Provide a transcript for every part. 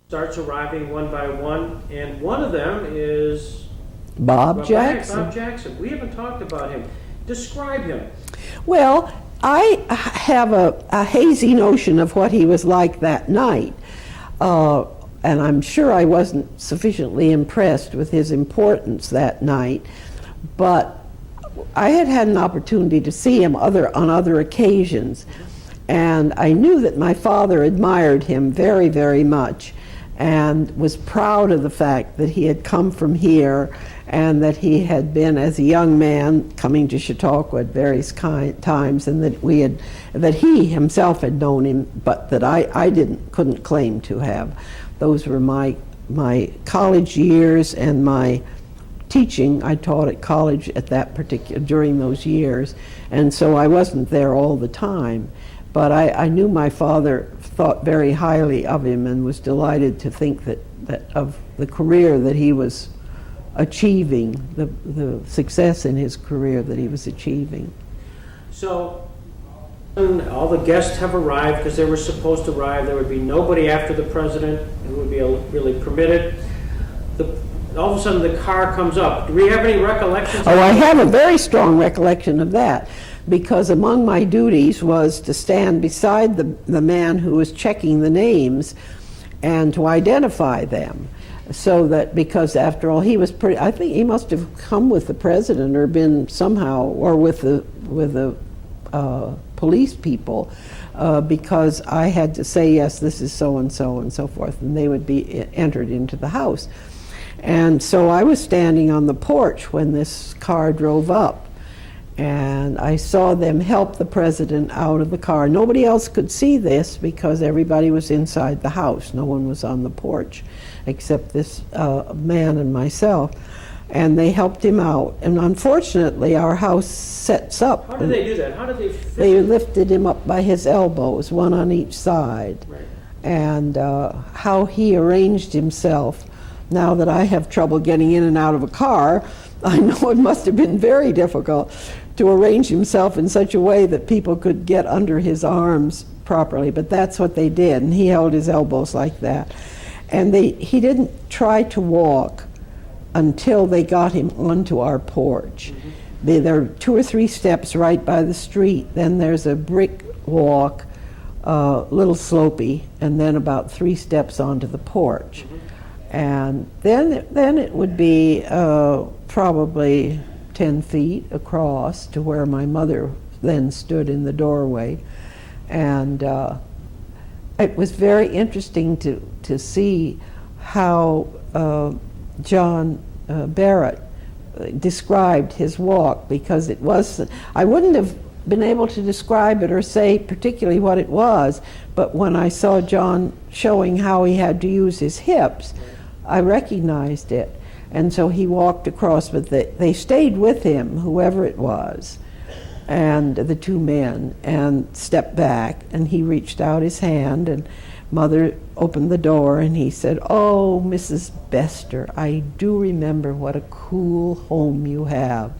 starts arriving one by one, and one of them is Bob Jackson. Bob Jackson. We haven't talked about him. Describe him. Well, I have a hazy notion of what he was like that night, and I'm sure I wasn't sufficiently impressed with his importance that night, but I had had an opportunity to see him on other occasions, and I knew that my father admired him very, very much and was proud of the fact that he had come from here and that he had been, as a young man, coming to Chautauqua at various times, and that he himself had known him, but that I couldn't claim to have. Those were my college years and my teaching. I taught at college at that during those years, and so I wasn't there all the time. But I knew my father thought very highly of him and was delighted to think that of the career that he was achieving, the success in his career that he was achieving. So all the guests have arrived because they were supposed to arrive. There would be nobody after the president who would be really permitted. All of a sudden the car comes up. Do we have any recollections? Oh, I have a very strong recollection of that, because among my duties was to stand beside the man who was checking the names and to identify them. So that, because after all, he was I think he must have come with the president or been somehow, or with the police people, because I had to say, yes, this is so and so and so forth, and they would be entered into the house. And so I was standing on the porch when this car drove up, and I saw them help the president out of the car. Nobody else could see this because everybody was inside the house. No one was on the porch except this man and myself. And they helped him out. And unfortunately, our house sets up. How did they do that? How did they fit? They lifted him up by his elbows, one on each side. Right. And how he arranged himself. Now that I have trouble getting in and out of a car, I know it must have been very difficult to arrange himself in such a way that people could get under his arms properly, but that's what they did, and he held his elbows like that. And he didn't try to walk until they got him onto our porch. Mm-hmm. There are 2 or 3 steps right by the street, then there's a brick walk, little slopey, and then about 3 steps onto the porch. Mm-hmm. And then it would be probably 10 feet across to where my mother then stood in the doorway. And it was very interesting to see how John Barrett described his walk, because it was, I wouldn't have been able to describe it or say particularly what it was, but when I saw John showing how he had to use his hips, I recognized it. And so he walked across, but they stayed with him, whoever it was, and the 2 men, and stepped back, and he reached out his hand, and Mother opened the door, and he said, "Oh, Mrs. Bestor, I do remember what a cool home you have."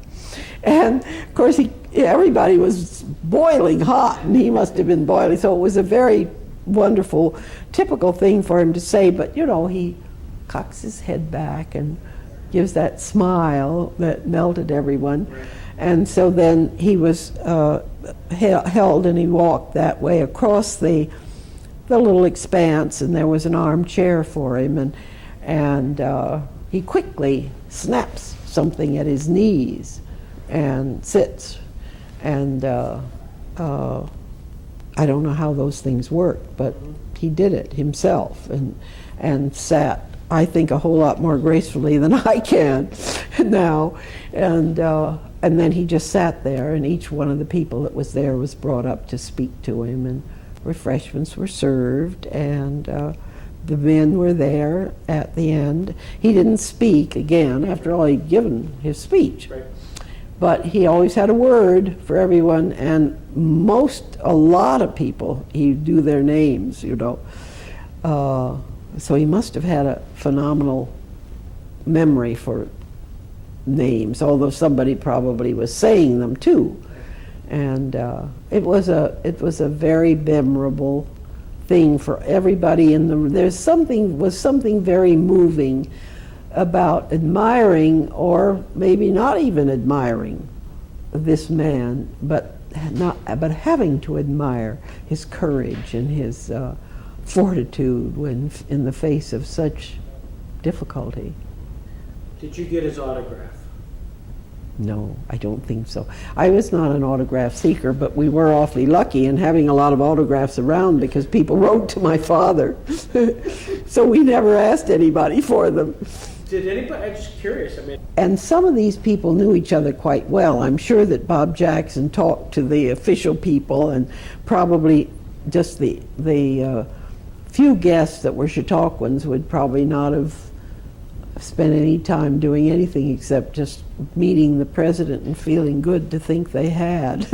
And of course everybody was boiling hot, and he must have been boiling, so it was a very wonderful, typical thing for him to say, but he cocks his head back and gives that smile that melted everyone. Right. And so then he was held, and he walked that way across the little expanse, and there was an armchair for him, and he quickly snaps something at his knees and sits. And I don't know how those things work, but he did it himself and sat, I think, a whole lot more gracefully than I can now. And then he just sat there, and each one of the people that was there was brought up to speak to him, and refreshments were served, and the men were there at the end. He didn't speak again. After all, he'd given his speech. Right. But he always had a word for everyone, and a lot of people, he'd do their names, so he must have had a phenomenal memory for names, although somebody probably was saying them too. And it was a very memorable thing for everybody in the, was something very moving about admiring, or maybe not even admiring, this man, but having to admire his courage and his fortitude when in the face of such difficulty. Did you get his autograph? No, I don't think so. I was not an autograph seeker, but we were awfully lucky in having a lot of autographs around because people wrote to my father. So we never asked anybody for them. Did anybody, I'm just curious, I mean. And some of these people knew each other quite well. I'm sure that Bob Jackson talked to the official people, and probably just the few guests that were Chautauquans would probably not have spent any time doing anything except just meeting the president and feeling good to think they had.